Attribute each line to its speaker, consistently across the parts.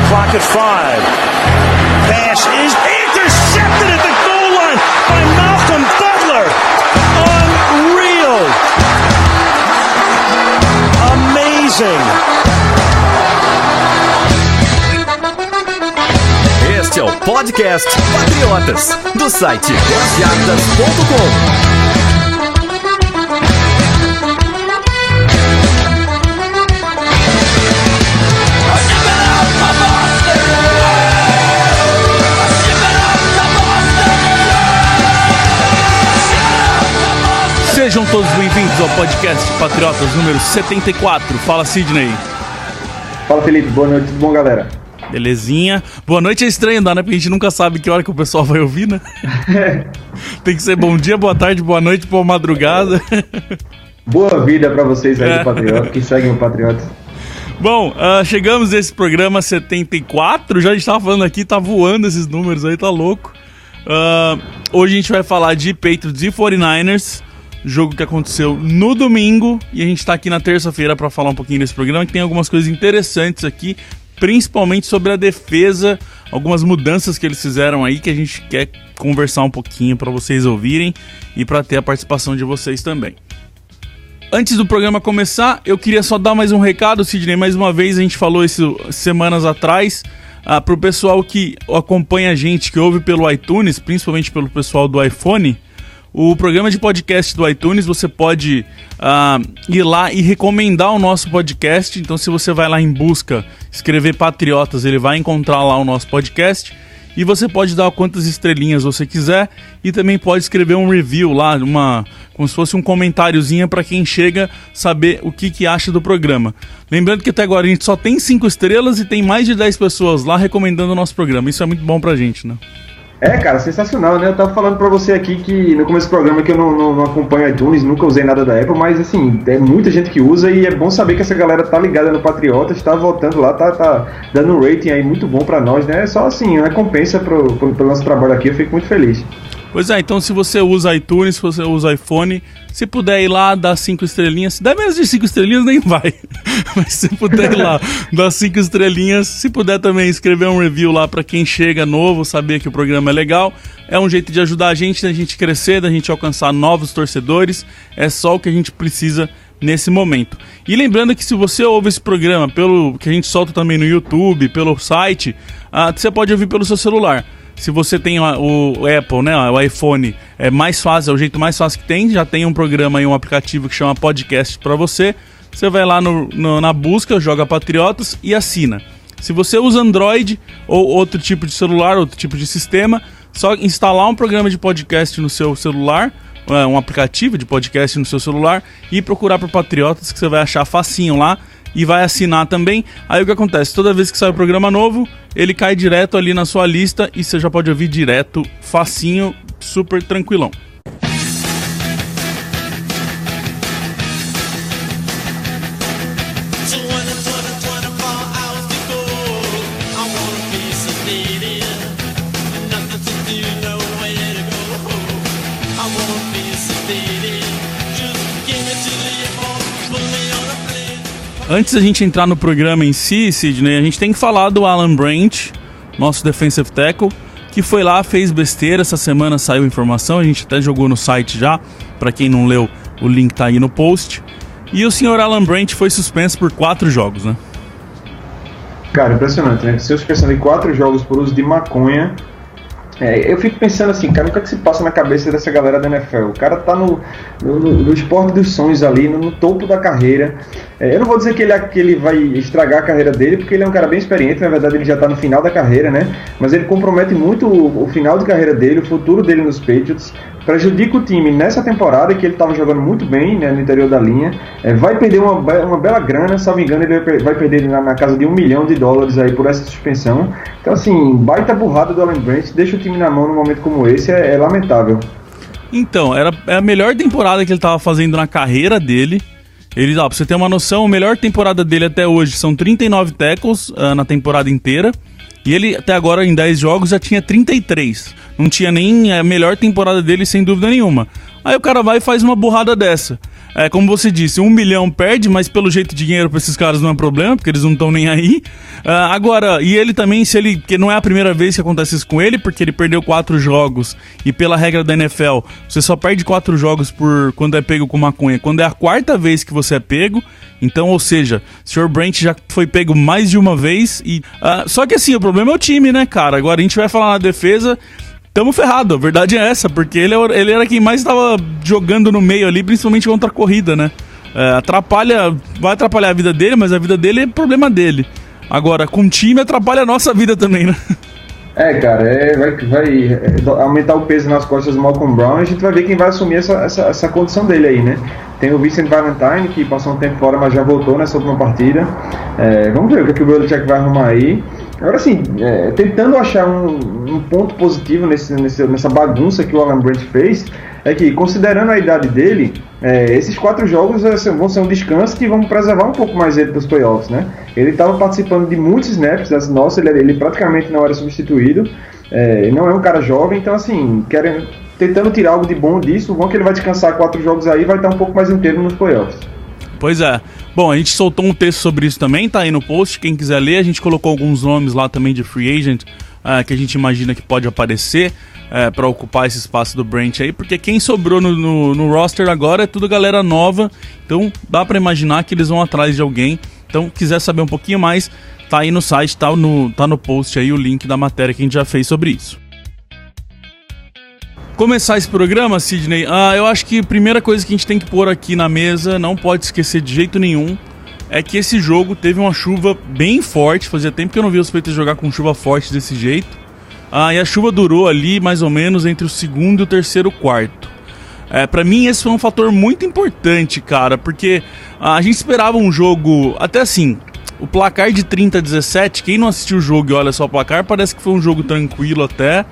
Speaker 1: clock at 5. Pass is intercepted at the goal line by Malcolm Butler. Unreal. Amazing.
Speaker 2: Este é o podcast Patriotas, do site 10jardas.com.
Speaker 3: Sejam todos bem-vindos ao podcast Patriotas número 74. Fala, Sidney.
Speaker 4: Fala, Felipe. Boa noite, tudo bom, galera?
Speaker 3: Belezinha. Boa noite é estranho andar, né? Porque a gente nunca sabe que hora que o pessoal vai ouvir, né? Tem que ser bom dia, boa tarde, boa noite, boa madrugada.
Speaker 4: Boa vida pra vocês aí do Patriota, que seguem o Patriota.
Speaker 3: Bom, chegamos nesse programa 74. Já a gente tava falando aqui, tá voando esses números aí, tá louco. Hoje a gente vai falar de Patriots e 49ers. Jogo que aconteceu no domingo. E a gente tá aqui na terça-feira pra falar um pouquinho desse programa, que tem algumas coisas interessantes aqui, principalmente sobre a defesa, algumas mudanças que eles fizeram aí que a gente quer conversar um pouquinho pra vocês ouvirem e pra ter a participação de vocês também. Antes do programa começar, eu queria só dar mais um recado, Sidney. Mais uma vez, a gente falou isso semanas atrás. Pro pessoal que acompanha a gente, que ouve pelo iTunes, principalmente pelo pessoal do iPhone, o programa de podcast do iTunes, você pode ir lá e recomendar o nosso podcast. Então, se você vai lá em busca, escrever Patriotas, ele vai encontrar lá o nosso podcast. E você pode dar quantas estrelinhas você quiser. E também pode escrever um review lá, como se fosse um comentáriozinho para quem chega saber o que acha do programa. Lembrando que até agora a gente só tem 5 estrelas e tem mais de 10 pessoas lá recomendando o nosso programa. Isso é muito bom pra gente, né?
Speaker 4: Cara, sensacional, né? Eu tava falando pra você aqui que no começo do programa que eu não acompanho iTunes, nunca usei nada da Apple, mas assim, é muita gente que usa e é bom saber que essa galera tá ligada no Patriotas, tá votando lá, tá dando um rating aí muito bom pra nós, né? É só assim, uma recompensa pelo nosso trabalho aqui, eu fico muito feliz. Pois é,
Speaker 3: então se você usa iTunes, se você usa iPhone, se puder ir lá, dar 5 estrelinhas, se der menos de 5 estrelinhas, nem vai. Mas se puder ir lá, dar 5 estrelinhas, se puder também escrever um review lá pra quem chega novo, saber que o programa é legal, é um jeito de ajudar a gente, da gente crescer, da gente alcançar novos torcedores, é só o que a gente precisa nesse momento. E lembrando que se você ouve esse programa, pelo que a gente solta também no YouTube, pelo site, você pode ouvir pelo seu celular. Se você tem o Apple, né, o iPhone, é mais fácil, é o jeito mais fácil que tem. Já tem um programa e um aplicativo que chama Podcast pra você. Você vai lá na busca, joga Patriotas e assina. Se você usa Android ou outro tipo de celular, outro tipo de sistema, só instalar um programa de podcast no seu celular, um aplicativo de podcast no seu celular e procurar por Patriotas, que você vai achar facinho lá. E vai assinar também. Aí o que acontece? Toda vez que sai um programa novo, ele cai direto ali na sua lista e você já pode ouvir direto, facinho, super tranquilão. Antes da gente entrar no programa em si, Sidney, a gente tem que falar do Alan Branch, nosso defensive tackle, que foi lá, fez besteira. Essa semana saiu informação, a gente até jogou no site já, pra quem não leu, o link tá aí no post. E o senhor Alan Branch foi suspenso por 4 jogos, né?
Speaker 4: Cara, impressionante, né? Ser suspenso em 4 jogos por uso de maconha. Eu fico pensando assim, cara, o que é que se passa na cabeça dessa galera da NFL? O cara tá no esporte dos sonhos ali, no topo da carreira. Eu não vou dizer que ele vai estragar a carreira dele, porque ele é um cara bem experiente, na verdade ele já tá no final da carreira, né? Mas ele compromete muito o final de carreira dele, o futuro dele nos Patriots, prejudica o time nessa temporada, que ele tava jogando muito bem, né, no interior da linha. Vai perder uma bela grana, salvo engano, ele vai perder na casa de $1 milhão aí por essa suspensão. Então assim, baita burrada do Alan Branch, deixa o time na mão num momento como esse, é lamentável.
Speaker 3: Então, era a melhor temporada que ele tava fazendo na carreira dele. Pra você ter uma noção, a melhor temporada dele até hoje são 39 tackles na temporada inteira. E ele, até agora, em 10 jogos, já tinha 33. Não tinha nem a melhor temporada dele, sem dúvida nenhuma. Aí o cara vai e faz uma burrada dessa. como você disse, 1 milhão perde, mas pelo jeito dinheiro pra esses caras não é problema, porque eles não estão nem aí. Agora, e ele também, que não é a primeira vez que acontece isso com ele, porque ele perdeu 4 jogos, e pela regra da NFL, você só perde 4 jogos por quando é pego com maconha, quando é a 4ª vez que você é pego. Então, ou seja, o Sr. Brent já foi pego mais de uma vez. Só que assim, o problema é o time, né, cara? Agora a gente vai falar na defesa, tamo ferrado, a verdade é essa, porque ele era quem mais estava jogando no meio ali, principalmente contra a corrida, né? Vai atrapalhar a vida dele, mas a vida dele é problema dele. Agora, com o time atrapalha a nossa vida também, né?
Speaker 4: Cara, vai aumentar o peso nas costas do Malcolm Brown e a gente vai ver quem vai assumir essa condição dele aí, né? Tem o Vincent Valentine, que passou um tempo fora, mas já voltou nessa última partida. Vamos ver o que o Belichick vai arrumar aí. Agora sim, tentando achar um ponto positivo nessa bagunça que o Alan Branch fez, é que, considerando a idade dele, esses 4 jogos vão ser um descanso que vão preservar um pouco mais ele dos playoffs, né? Ele estava participando de muitos snaps, ele praticamente não era substituído, não é um cara jovem, então assim, tentando tirar algo de bom disso, o bom é que ele vai descansar 4 jogos aí e vai estar um pouco mais inteiro nos playoffs.
Speaker 3: Pois é. Bom, a gente soltou um texto sobre isso também, tá aí no post, quem quiser ler, a gente colocou alguns nomes lá também de free agent, que a gente imagina que pode aparecer para ocupar esse espaço do Brent aí, porque quem sobrou no roster agora é tudo galera nova, então dá para imaginar que eles vão atrás de alguém. Então, quiser saber um pouquinho mais, tá aí no site, tá no post aí o link da matéria que a gente já fez sobre isso. Começar esse programa, Sidney, eu acho que a primeira coisa que a gente tem que pôr aqui na mesa, não pode esquecer de jeito nenhum, é que esse jogo teve uma chuva bem forte. Fazia tempo que eu não vi os Patriots jogar com chuva forte desse jeito. E a chuva durou ali mais ou menos entre o 2º e o 3º quarto. Pra mim esse foi um fator muito importante, cara, porque a gente esperava um jogo, até assim, o placar de 30-17, quem não assistiu o jogo e olha só o placar, parece que foi um jogo tranquilo até.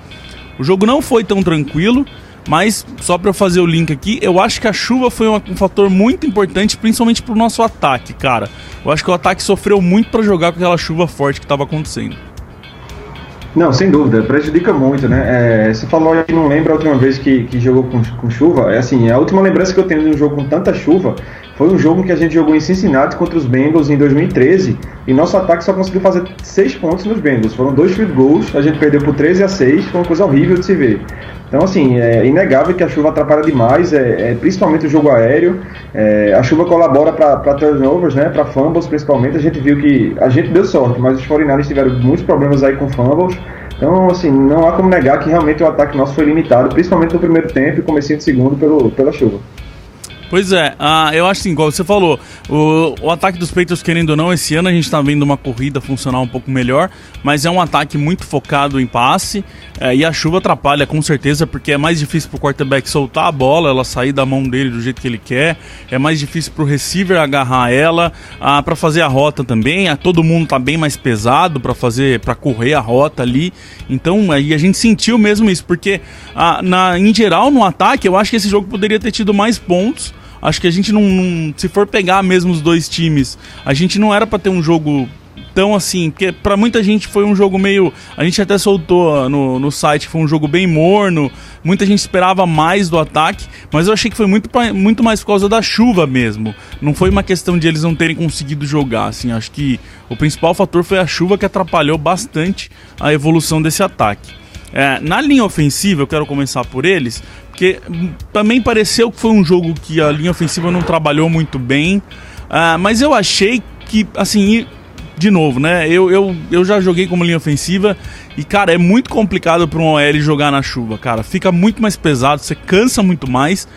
Speaker 3: O jogo não foi tão tranquilo, mas só para eu fazer o link aqui, eu acho que a chuva foi um fator muito importante, principalmente pro nosso ataque, cara. Eu acho que o ataque sofreu muito para jogar com aquela chuva forte que estava acontecendo.
Speaker 4: Não, sem dúvida, prejudica muito, né? Você falou que não lembra a última vez que jogou com chuva. A última lembrança que eu tenho de um jogo com tanta chuva foi um jogo que a gente jogou em Cincinnati contra os Bengals em 2013 e nosso ataque só conseguiu fazer 6 pontos nos Bengals. Foram 2 field goals, a gente perdeu por 13-6, foi uma coisa horrível de se ver. Então, assim, é inegável que a chuva atrapalha demais, principalmente o jogo aéreo. A chuva colabora para turnovers, né, para fumbles principalmente. A gente viu que a gente deu sorte, mas os 49ers tiveram muitos problemas aí com fumbles. Então, assim, não há como negar que realmente o ataque nosso foi limitado, principalmente no primeiro tempo e comecinho de segundo pela chuva.
Speaker 3: Pois é, eu acho assim, igual você falou, o ataque dos Patriots, querendo ou não, esse ano a gente tá vendo uma corrida funcionar um pouco melhor, mas é um ataque muito focado em passe, e a chuva atrapalha com certeza, porque é mais difícil pro quarterback soltar a bola, ela sair da mão dele do jeito que ele quer, é mais difícil pro receiver agarrar ela, pra fazer a rota também, todo mundo tá bem mais pesado pra correr a rota ali, então aí a gente sentiu mesmo isso, porque em geral no ataque eu acho que esse jogo poderia ter tido mais pontos. Acho que a gente não, se for pegar mesmo os dois times, a gente não era pra ter um jogo tão assim, porque pra muita gente foi um jogo meio, a gente até soltou no site, foi um jogo bem morno, muita gente esperava mais do ataque, mas eu achei que foi muito mais por causa da chuva mesmo, não foi uma questão de eles não terem conseguido jogar, assim, acho que o principal fator foi a chuva que atrapalhou bastante a evolução desse ataque. Na linha ofensiva, eu quero começar por eles, porque também pareceu que foi um jogo que a linha ofensiva não trabalhou muito bem, mas eu achei que, assim, de novo, né, eu já joguei como linha ofensiva e, cara, é muito complicado para um OL jogar na chuva, cara, fica muito mais pesado, você cansa muito mais,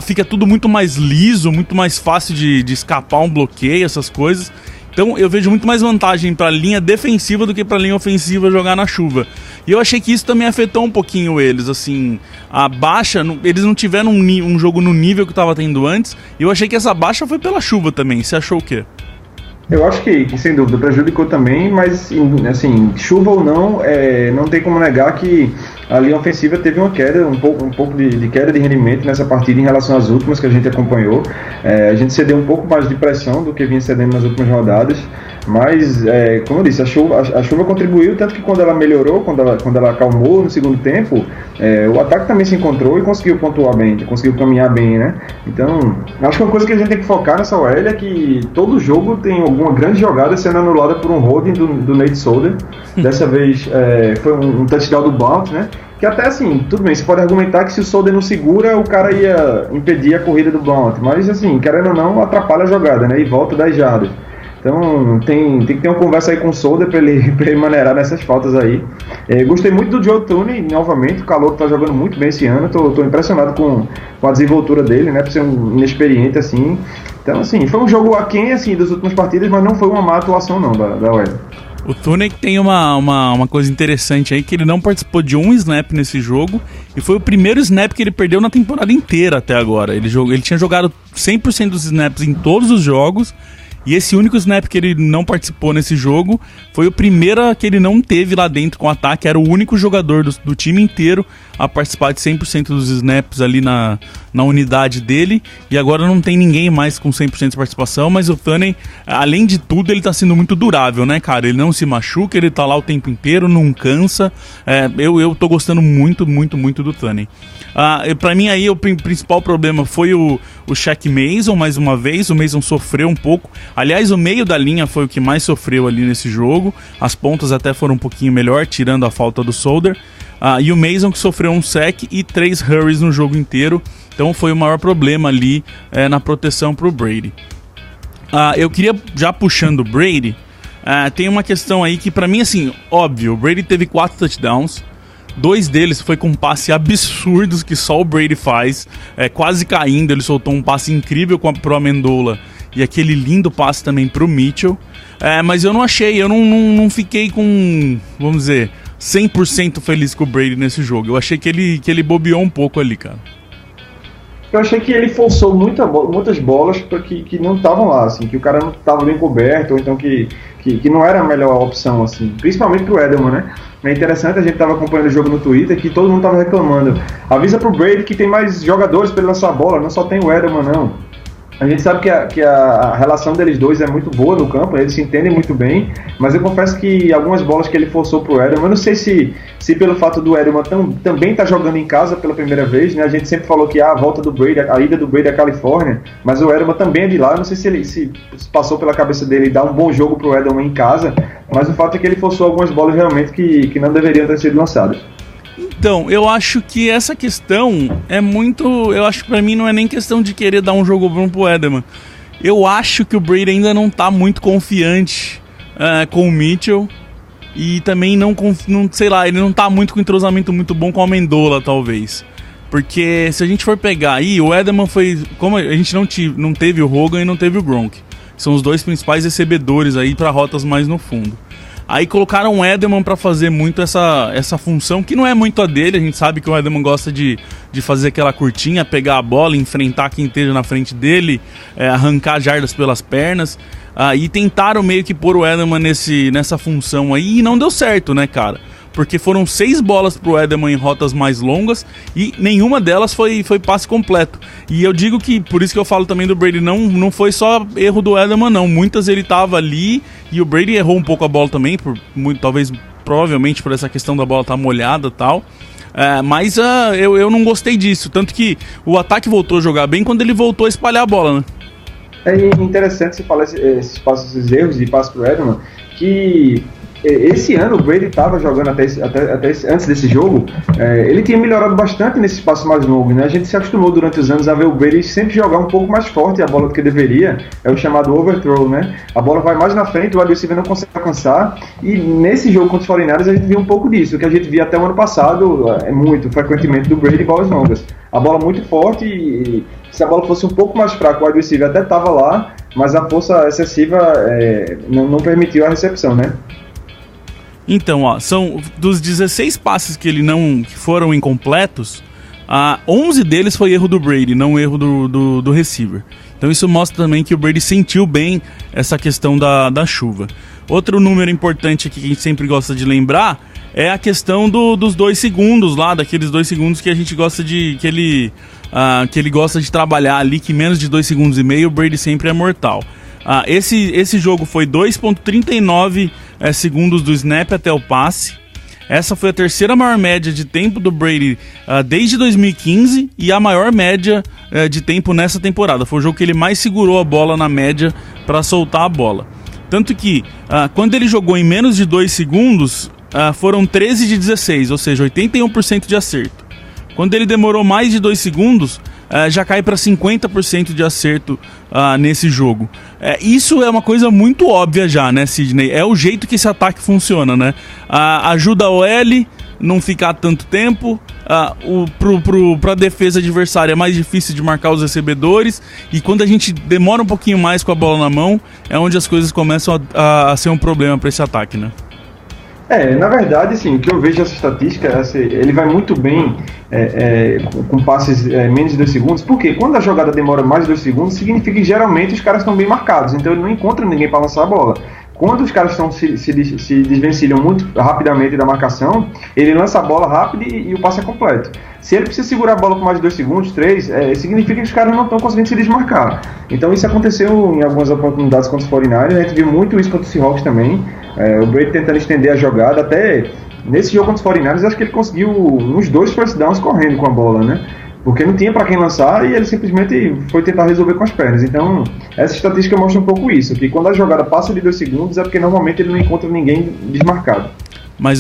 Speaker 3: fica tudo muito mais liso, muito mais fácil de escapar um bloqueio, essas coisas. Então eu vejo muito mais vantagem para a linha defensiva do que para a linha ofensiva jogar na chuva. E eu achei que isso também afetou um pouquinho eles, assim, a baixa, eles não tiveram um jogo no nível que estava tendo antes, e eu achei que essa baixa foi pela chuva também. Você achou o quê?
Speaker 4: Eu acho que sem dúvida prejudicou também, mas assim, chuva ou não, não tem como negar que a linha ofensiva teve uma queda, um pouco de queda de rendimento nessa partida em relação às últimas que a gente acompanhou. A gente cedeu um pouco mais de pressão do que vinha cedendo nas últimas rodadas. Mas, como eu disse, a chuva contribuiu, tanto que quando ela melhorou, quando ela acalmou no segundo tempo, o ataque também se encontrou e conseguiu pontuar bem, conseguiu caminhar bem, né? Então, acho que uma coisa que a gente tem que focar nessa OL é que todo jogo tem alguma grande jogada sendo anulada por um holding do Nate Solder. Dessa vez foi um touchdown do Blount, né? Que até assim, tudo bem, você pode argumentar que se o Solder não segura, o cara ia impedir a corrida do Blount, mas assim, querendo ou não, atrapalha a jogada, né? E volta 10 jardas. Então tem que ter uma conversa aí com o Solder pra ele maneirar nessas faltas aí. Gostei muito do Joe Thuney, novamente, o Calouro tá jogando muito bem esse ano, tô impressionado com a desenvoltura dele, né? Por ser um inexperiente assim. Então assim, foi um jogo aquém assim, das últimas partidas, mas não foi uma má atuação não da OL.
Speaker 3: O Thuney tem uma coisa interessante aí, que ele não participou de um snap nesse jogo, e foi o primeiro snap que ele perdeu na temporada inteira até agora. Ele tinha jogado 100% dos snaps em todos os jogos, e esse único snap que ele não participou nesse jogo foi o primeiro que ele não teve lá dentro com o ataque. Era o único jogador do time inteiro a participar de 100% dos snaps ali na unidade dele, e agora não tem ninguém mais com 100% de participação. Mas o Thuney, além de tudo, ele tá sendo muito durável, né, cara? Ele não se machuca, ele tá lá o tempo inteiro, não cansa. Eu tô gostando muito, muito, muito do Thuney. Pra mim aí o principal problema foi o Shaq Mason, mais uma vez. O Mason sofreu um pouco. Aliás, o meio da linha foi o que mais sofreu ali nesse jogo. As pontas até foram um pouquinho melhor, tirando a falta do Solder. E o Mason que sofreu um sack e 3 hurries no jogo inteiro. Então foi o maior problema ali na proteção pro Brady. Eu queria, já puxando o Brady, tem uma questão aí que pra mim, assim, óbvio, o Brady teve 4 touchdowns. 2 deles foi com passe absurdos que só o Brady faz, quase caindo. Ele soltou um passe incrível pro Amendola e aquele lindo passe também pro Mitchell. Mas eu não fiquei com, vamos dizer, 100% feliz com o Brady nesse jogo. Eu achei que ele bobeou um pouco ali, cara.
Speaker 4: Eu achei que ele forçou muitas bolas que não estavam lá, assim, que o cara não estava bem coberto, ou então que não era a melhor opção, assim, principalmente pro Edelman, né? É interessante, a gente estava acompanhando o jogo no Twitter, que todo mundo estava reclamando. Avisa pro Brady que tem mais jogadores para ele lançar a bola, não só tem o Edelman, não. A gente sabe que a relação deles dois é muito boa no campo, eles se entendem muito bem, mas eu confesso que algumas bolas que ele forçou pro Edelman, eu não sei se pelo fato do Edelman também tá jogando em casa pela primeira vez, né? A gente sempre falou que a volta do Brady, a ida do Brady à Califórnia, mas o Edelman também é de lá, eu não sei se ele se passou pela cabeça dele dar um bom jogo pro Edelman em casa, mas o fato é que ele forçou algumas bolas realmente que não deveriam ter sido lançadas.
Speaker 3: Então, eu acho que essa questão é muito... Eu acho que pra mim não é nem questão de querer dar um jogo bom pro Edelman. Eu acho que o Brady ainda não tá muito confiante com o Mitchell. E também não, sei lá, ele não tá muito com entrosamento muito bom com a Amendola, talvez. Porque se a gente for pegar aí, o Edelman foi... Como a gente não teve o Hogan e não teve o Gronk. São os dois principais recebedores aí pra rotas mais no fundo. Aí colocaram o Edelman pra fazer muito essa função, que não é muito a dele. A gente sabe que o Edelman gosta de fazer aquela curtinha, pegar a bola, enfrentar quem esteja na frente dele, arrancar jardas pelas pernas. E tentaram meio que pôr o Edelman nessa função aí, e não deu certo, né, cara? Porque foram 6 bolas pro Edelman em rotas mais longas e nenhuma delas foi passe completo. E eu digo que, por isso que eu falo também do Brady, não foi só erro do Edelman, não. Muitas ele tava ali e o Brady errou um pouco a bola também, provavelmente por essa questão da bola estar molhada e tal. Mas eu não gostei disso, tanto que o ataque voltou a jogar bem quando ele voltou a espalhar a bola, né?
Speaker 4: É interessante você falar esses erros de passe pro Edelman, que esse ano o Brady estava jogando até antes desse jogo, ele tinha melhorado bastante nesse espaço mais longo, né? A gente se acostumou durante os anos a ver o Brady sempre jogar um pouco mais forte a bola do que deveria, é o chamado overthrow, né? A bola vai mais na frente, o wide receiver não consegue alcançar, e nesse jogo contra os 49ers a gente viu um pouco disso, o que a gente via até o ano passado, muito frequentemente do Brady em bolas longas. A bola muito forte, e se a bola fosse um pouco mais fraca, o wide receiver até estava lá, mas a força excessiva não permitiu a recepção, né?
Speaker 3: Então, são dos 16 passes que foram incompletos, 11 deles foi erro do Brady, não erro do receiver. Então isso mostra também que o Brady sentiu bem essa questão da chuva. Outro número importante aqui que a gente sempre gosta de lembrar é a questão dos 2 segundos lá, daqueles 2 segundos que a gente gosta que ele gosta de trabalhar ali, que menos de 2 segundos e meio o Brady sempre é mortal. Esse jogo foi 2,39 segundos do snap até o passe. Essa foi a terceira maior média de tempo do Brady desde 2015 e a maior média de tempo nessa temporada. Foi o jogo que ele mais segurou a bola na média para soltar a bola. Tanto que, quando ele jogou em menos de 2 segundos, foram 13 de 16, ou seja, 81% de acerto. Quando ele demorou mais de 2 segundos, já cai para 50% de acerto nesse jogo. Isso é uma coisa muito óbvia já, né, Sidney? É o jeito que esse ataque funciona, né? Ajuda a OL não ficar tanto tempo, pra defesa adversária é mais difícil de marcar os recebedores, e quando a gente demora um pouquinho mais com a bola na mão, é onde as coisas começam a ser um problema para esse ataque, né?
Speaker 4: Na verdade, sim, o que eu vejo essa estatística, ele vai muito bem com passes menos de 2 segundos, porque quando a jogada demora mais de 2 segundos, significa que geralmente os caras estão bem marcados, então ele não encontra ninguém para lançar a bola. Quando os caras se desvencilham muito rapidamente da marcação, ele lança a bola rápido e o passe é completo. Se ele precisa segurar a bola por mais de 2 segundos, 3, significa que os caras não estão conseguindo se desmarcar. Então isso aconteceu em algumas oportunidades contra os 49ers, a gente viu muito isso contra os Seahawks também. O Brady tentando estender a jogada, até nesse jogo contra os 49ers, acho que ele conseguiu uns 2 first downs correndo com a bola, né? Porque não tinha para quem lançar e ele simplesmente foi tentar resolver com as pernas. Então, essa estatística mostra um pouco isso, que quando a jogada passa de 2 segundos é porque normalmente ele não encontra ninguém desmarcado.
Speaker 3: Mas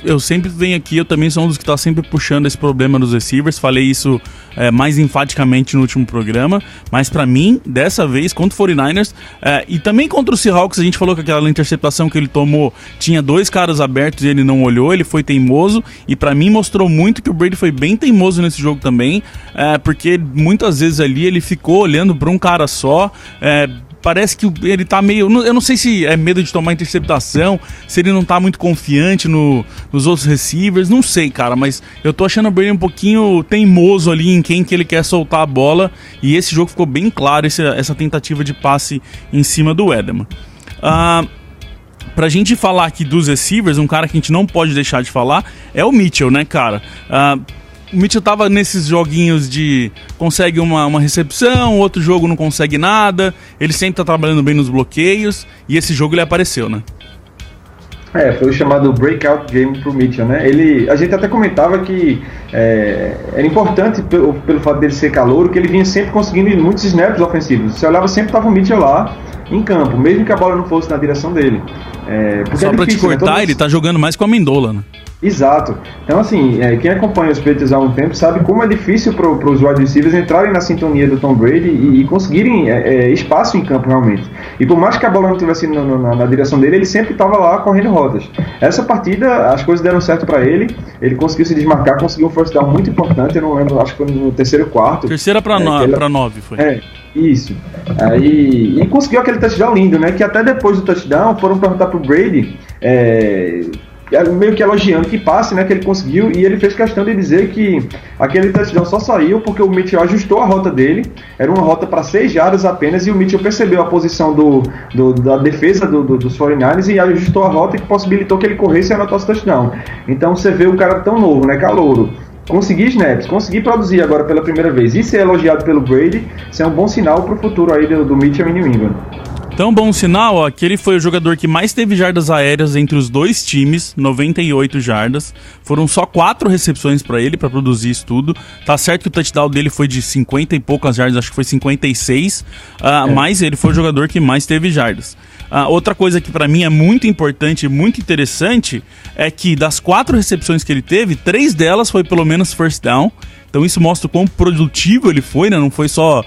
Speaker 3: eu sempre venho aqui, eu também sou um dos que tá sempre puxando esse problema dos receivers, falei isso mais enfaticamente no último programa, mas pra mim, dessa vez, contra o 49ers, e também contra o Seahawks, a gente falou que aquela interceptação que ele tomou, tinha 2 caras abertos e ele não olhou, ele foi teimoso, e pra mim mostrou muito que o Brady foi bem teimoso nesse jogo também, porque muitas vezes ali ele ficou olhando pra um cara só, parece que ele tá meio... Eu não sei se é medo de tomar interceptação, se ele não tá muito confiante nos outros receivers, não sei, cara, mas eu tô achando o Brady um pouquinho teimoso ali em quem que ele quer soltar a bola, e esse jogo ficou bem claro, essa tentativa de passe em cima do Edelman. Pra gente falar aqui dos receivers, um cara que a gente não pode deixar de falar é o Mitchell, né, cara? O Mitchell tava nesses joguinhos de consegue uma recepção, outro jogo não consegue nada, ele sempre tá trabalhando bem nos bloqueios, e esse jogo ele apareceu, né?
Speaker 4: Foi o chamado breakout game pro Mitchell, né? A gente até comentava que era importante pelo fato dele ser calouro, que ele vinha sempre conseguindo muitos snaps ofensivos. Você olhava, sempre tava o Mitchell lá em campo, mesmo que a bola não fosse na direção dele.
Speaker 3: Só pra te cortar, né? Ele tá jogando mais com a Amendola, né?
Speaker 4: Exato. Então, assim, quem acompanha os Patriots há um tempo sabe como é difícil para os wide receivers entrarem na sintonia do Tom Brady e conseguirem espaço em campo realmente. E por mais que a bola não estivesse na direção dele, ele sempre estava lá correndo rotas. Essa partida, as coisas deram certo para ele conseguiu se desmarcar, conseguiu um first down muito importante, eu não lembro, acho que foi no terceiro quarto.
Speaker 3: Terceira para 9 foi.
Speaker 4: Isso. E conseguiu aquele touchdown lindo, né? Que até depois do touchdown foram perguntar pro Brady, meio que elogiando que passe, né, que ele conseguiu, e ele fez questão de dizer que aquele touchdown só saiu porque o Mitchell ajustou a rota dele, era uma rota para 6 jardas apenas, e o Mitchell percebeu a posição da defesa dos 49ers e ajustou a rota, que possibilitou que ele corresse e anotasse touchdown. Então você vê o cara tão novo, né, calouro, conseguir snaps, conseguir produzir agora pela primeira vez e ser elogiado pelo Brady, isso é um bom sinal para o futuro aí do Mitchell em New England.
Speaker 3: Então, bom sinal, que ele foi o jogador que mais teve jardas aéreas entre os dois times, 98 jardas. Foram só 4 recepções pra ele, pra produzir isso tudo. Tá certo que o touchdown dele foi de 50 e poucas jardas, acho que foi 56, mas ele foi o jogador que mais teve jardas. Outra coisa que pra mim é muito importante e muito interessante é que das 4 recepções que ele teve, 3 delas foi pelo menos first down. Então isso mostra o quão produtivo ele foi, né? Não foi só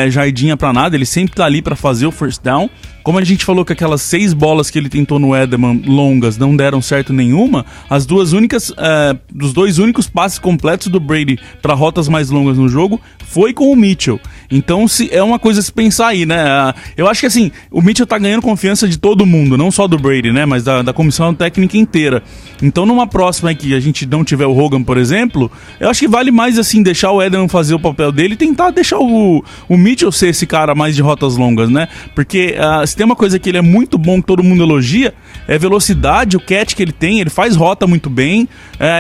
Speaker 3: jardinha pra nada, ele sempre tá ali pra fazer o first down. Como a gente falou que aquelas 6 bolas que ele tentou no Edelman longas não deram certo nenhuma, dos 2 únicos passes completos do Brady para rotas mais longas no jogo foi com o Mitchell. Então é uma coisa a se pensar aí, né? Eu acho que assim, o Mitchell tá ganhando confiança de todo mundo, não só do Brady, né? Mas da comissão técnica inteira. Então numa próxima que a gente não tiver o Hogan, por exemplo, eu acho que vale mais assim deixar o Edelman fazer o papel dele e tentar deixar o Mitchell ser esse cara mais de rotas longas, né? Porque se tem uma coisa que ele é muito bom, que todo mundo elogia, é a velocidade, o catch que ele tem, ele faz rota muito bem,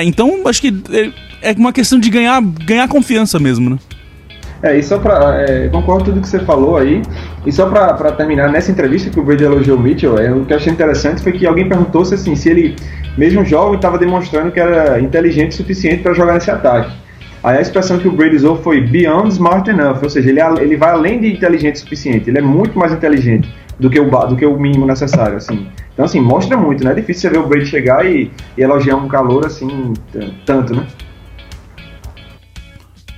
Speaker 3: então acho que é uma questão de ganhar confiança mesmo, né?
Speaker 4: E só pra... concordo com tudo que você falou aí, E só pra terminar, nessa entrevista que o Brady elogiou o Mitchell, o que eu achei interessante foi que alguém perguntou se ele, mesmo jovem, estava demonstrando que era inteligente o suficiente para jogar nesse ataque. Aí a expressão que o Brady usou foi beyond smart enough, ou seja, ele vai além de inteligente o suficiente, ele é muito mais inteligente do que o mínimo necessário, assim. Então, assim, mostra muito, né? É difícil você ver o Brady chegar e elogiar um calor, assim, tanto, né?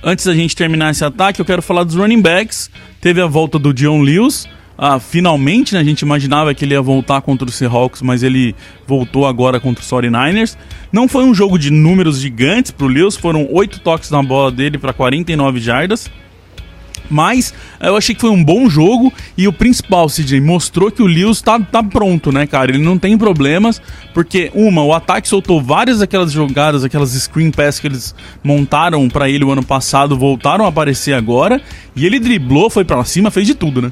Speaker 3: Antes da gente terminar esse ataque, eu quero falar dos running backs. Teve a volta do Dion Lewis. Finalmente, né, a gente imaginava que ele ia voltar contra o Seahawks, mas ele voltou agora contra os 49ers. Não foi um jogo de números gigantes pro Lewis, foram 8 toques na bola dele para 49 jardas. Mas eu achei que foi um bom jogo e o principal, CJ, mostrou que o Lewis tá pronto, né, cara? Ele não tem problemas, porque o ataque soltou várias daquelas jogadas, aquelas screen pass que eles montaram pra ele o ano passado, voltaram a aparecer agora, e ele driblou, foi pra cima, fez de tudo, né?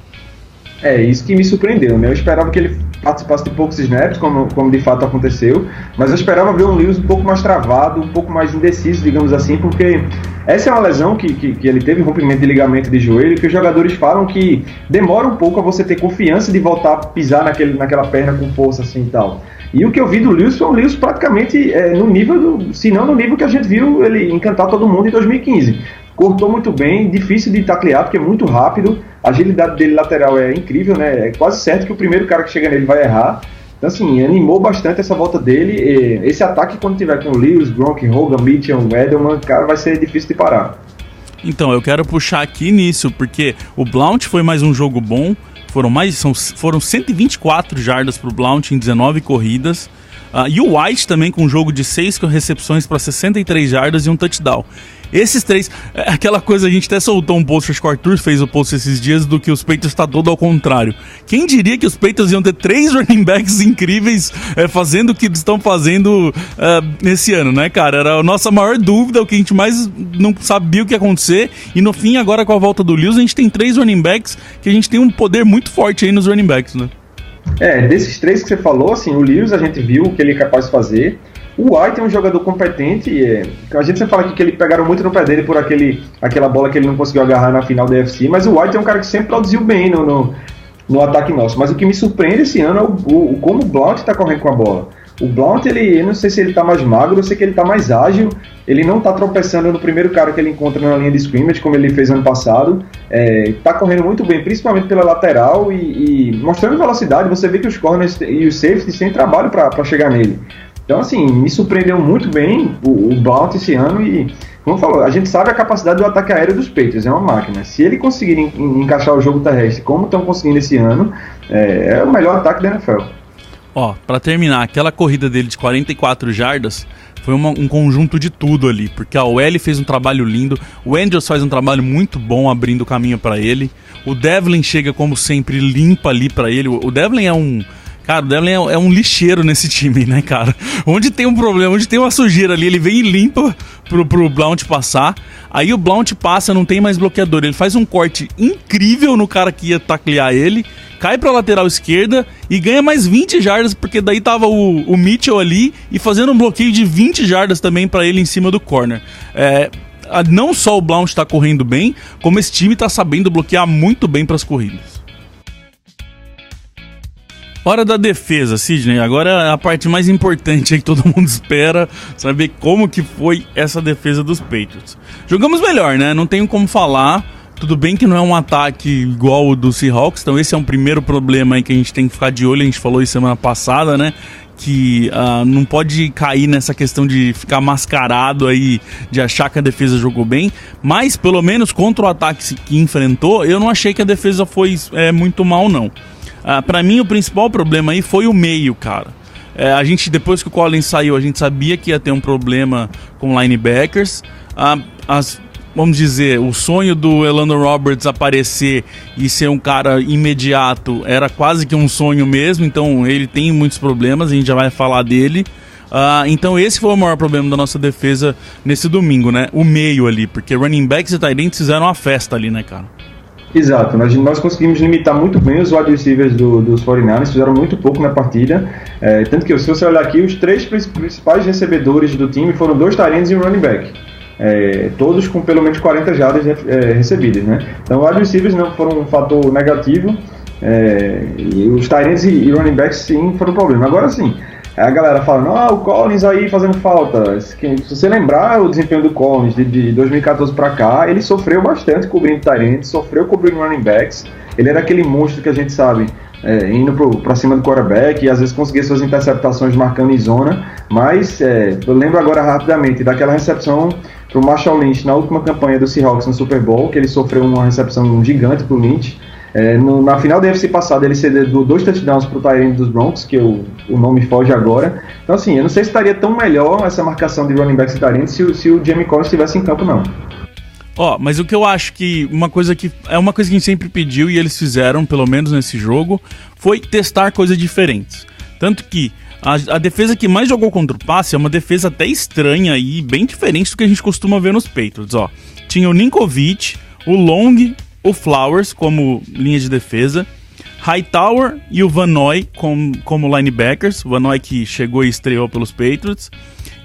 Speaker 4: Isso que me surpreendeu, né? Eu esperava que ele participasse de poucos snaps, como de fato aconteceu, mas eu esperava ver um Lewis um pouco mais travado, um pouco mais indeciso, digamos assim, porque essa é uma lesão que ele teve, um rompimento de ligamento de joelho, que os jogadores falam que demora um pouco a você ter confiança de voltar a pisar naquela perna com força assim e tal. E o que eu vi do Lewis foi um Lewis praticamente no nível, se não no nível que a gente viu ele encantar todo mundo em 2015. Cortou muito bem, difícil de taclear porque é muito rápido, a agilidade dele lateral é incrível, né? É quase certo que o primeiro cara que chega nele vai errar. Então, assim, animou bastante essa volta dele. Esse ataque, quando tiver com o Lewis, Gronk, Hogan, Mitchell, Edelman, cara, vai ser difícil de parar.
Speaker 3: Então, eu quero puxar aqui nisso, porque o Blount foi mais um jogo bom. Foram 124 jardas pro Blount em 19 corridas. E o White também com um jogo de 6 recepções para 63 jardas e um touchdown. Esses três, aquela coisa, a gente até soltou um post, acho que o Arthur fez o post esses dias, do que os Patriots está todo ao contrário. Quem diria que os Patriots iam ter 3 running backs incríveis fazendo o que eles estão fazendo nesse ano, né, cara? Era a nossa maior dúvida, o que a gente mais não sabia o que ia acontecer, e no fim, agora com a volta do Lewis, a gente tem 3 running backs, que a gente tem um poder muito forte aí nos running backs, né?
Speaker 4: Desses 3 que você falou, assim, o Lewis a gente viu o que ele é capaz de fazer. O White é um jogador competente, a gente sempre fala aqui que ele pegaram muito no pé dele por aquela bola que ele não conseguiu agarrar na final da UFC, mas o White é um cara que sempre produziu bem no ataque nosso. Mas o que me surpreende esse ano é como o Blount está correndo com a bola. O Blount, eu não sei se ele está mais magro, eu sei que ele está mais ágil, ele não está tropeçando no primeiro cara que ele encontra na linha de scrimmage, como ele fez ano passado, está correndo muito bem, principalmente pela lateral e mostrando velocidade. Você vê que os corners e os safeties têm trabalho para chegar nele. Então, assim, me surpreendeu muito bem o Blount esse ano e, como falou, a gente sabe a capacidade do ataque aéreo dos Patriots, é uma máquina. Se ele conseguir encaixar o jogo terrestre como estão conseguindo esse ano, é o melhor ataque da NFL.
Speaker 3: Pra terminar, aquela corrida dele de 44 jardas foi um conjunto de tudo ali, porque a OL fez um trabalho lindo, o Andrews faz um trabalho muito bom abrindo o caminho para ele, o Devlin chega como sempre limpa ali para ele, o Devlin é um... Cara, o Devlin é um lixeiro nesse time, né, cara? Onde tem um problema, onde tem uma sujeira ali, ele vem e limpa pro Blount passar. Aí o Blount passa, não tem mais bloqueador. Ele faz um corte incrível no cara que ia taclear ele, cai pra lateral esquerda e ganha mais 20 jardas, porque daí tava o Mitchell ali e fazendo um bloqueio de 20 jardas também pra ele em cima do corner. Não só o Blount tá correndo bem, como esse time tá sabendo bloquear muito bem pras corridas. Hora da defesa, Sidney. Agora é a parte mais importante aí que todo mundo espera, saber como que foi essa defesa dos Patriots. Jogamos melhor, né? Não tenho como falar. Tudo bem que não é um ataque igual o do Seahawks, então esse é um primeiro problema aí que a gente tem que ficar de olho. A gente falou isso semana passada, né? Que não pode cair nessa questão de ficar mascarado aí, de achar que a defesa jogou bem, mas pelo menos contra o ataque que enfrentou, eu não achei que a defesa foi muito mal, não. Pra mim, o principal problema aí foi o meio, cara. A gente, depois que o Collins saiu, a gente sabia que ia ter um problema com linebackers. Vamos dizer, o sonho do Elano Roberts aparecer e ser um cara imediato era quase que um sonho mesmo, então ele tem muitos problemas, a gente já vai falar dele. Então esse foi o maior problema da nossa defesa nesse domingo, né? O meio ali, porque running backs e tight ends fizeram uma festa ali, né, cara?
Speaker 4: Exato, nós conseguimos limitar muito bem os wide receivers dos 49ers, fizeram muito pouco na partida, tanto que se você olhar aqui, os 3 principais recebedores do time foram 2 tight ends e um running back. todos com pelo menos 40 jardas recebidas, né? Então, wide receivers não foram um fator negativo, e os tight ends e running backs sim foram um problema. Agora sim, a galera fala, não, o Collins aí fazendo falta. Se você lembrar o desempenho do Collins de 2014 para cá, ele sofreu bastante cobrindo tight ends, sofreu cobrindo running backs. Ele era aquele monstro que a gente sabe, indo pra cima do quarterback e às vezes conseguia suas interceptações marcando em zona, mas eu lembro agora rapidamente daquela recepção pro Marshall Lynch na última campanha do Seahawks no Super Bowl, que ele sofreu uma recepção gigante pro Lynch. Na final da NFC passada ele cedeu 2 touchdowns pro tight end dos Broncos, que o nome foge agora. Então assim, eu não sei se estaria tão melhor essa marcação de running backs e tight end se o Jamie Collins estivesse em campo, não.
Speaker 3: Mas o que eu acho que uma coisa que a gente sempre pediu e eles fizeram, pelo menos nesse jogo, foi testar coisas diferentes. Tanto que a defesa que mais jogou contra o passe é uma defesa até estranha e bem diferente do que a gente costuma ver nos Patriots. Tinha o Ninkovich, o Long, o Flowers como linha de defesa, Hightower e o Van Noy como linebackers, o Van Noy que chegou e estreou pelos Patriots,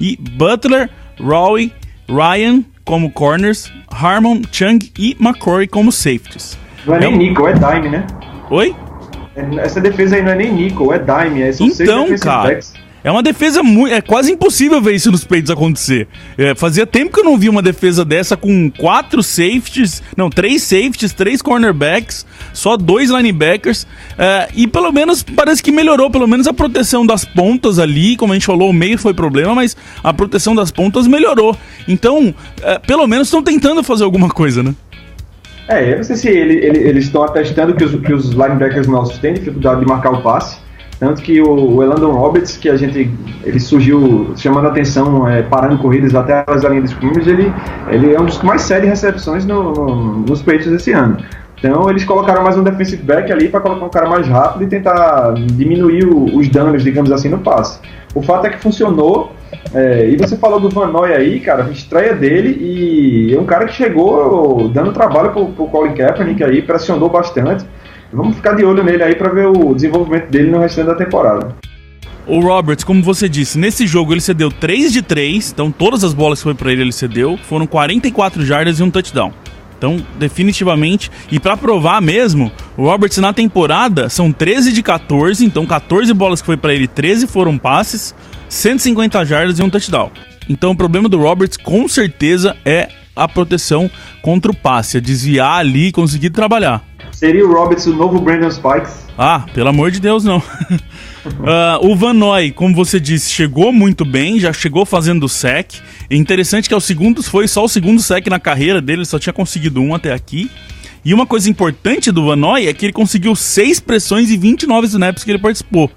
Speaker 3: e Butler, Rowe, Ryan como corners, Harmon, Chung e McCrory como safeties.
Speaker 4: Não é nem nickel, é dime, né?
Speaker 3: Oi?
Speaker 4: Essa defesa aí não é nem nickel, é dime.
Speaker 3: Então, cara, é uma defesa é quase impossível ver isso nos Patriots acontecer. Fazia tempo que eu não vi uma defesa dessa com 3 safeties, 3 cornerbacks, só 2 linebackers, e pelo menos parece que melhorou, pelo menos a proteção das pontas ali, como a gente falou, o meio foi problema, mas a proteção das pontas melhorou. Então, pelo menos estão tentando fazer alguma coisa, né?
Speaker 4: Eu não sei se eles estão atestando que os linebackers nossos têm dificuldade de marcar o passe. Tanto que o Elandon Roberts, que ele surgiu chamando a atenção, parando corridas até as linhas de scrimmage, ele é um dos que mais cede recepções nos Patriots esse ano. Então eles colocaram mais um defensive back ali para colocar um cara mais rápido e tentar diminuir os danos, digamos assim, no passe. O fato é que funcionou, e você falou do Van Noy aí, cara, a estreia dele, e é um cara que chegou dando trabalho pro Colin Kaepernick aí, pressionou bastante. Vamos ficar de olho nele aí para ver o desenvolvimento dele no restante da temporada.
Speaker 3: O Roberts, como você disse, nesse jogo ele cedeu 3 de 3, então todas as bolas que foi para ele cedeu, foram 44 jardas e um touchdown. Então, definitivamente, e para provar mesmo, o Roberts na temporada são 13 de 14, então 14 bolas que foi para ele, 13 foram passes, 150 jardas e um touchdown. Então o problema do Roberts com certeza é a proteção contra o passe, é desviar ali e conseguir trabalhar.
Speaker 4: Seria o Roberts o novo Brandon Spikes?
Speaker 3: Pelo amor de Deus, não. O Van Noy, como você disse, chegou muito bem, já chegou fazendo sec. É interessante que foi só o segundo sec na carreira dele, ele só tinha conseguido um até aqui. E uma coisa importante do Van Noy é que ele conseguiu 6 pressões e 29 snaps que ele participou.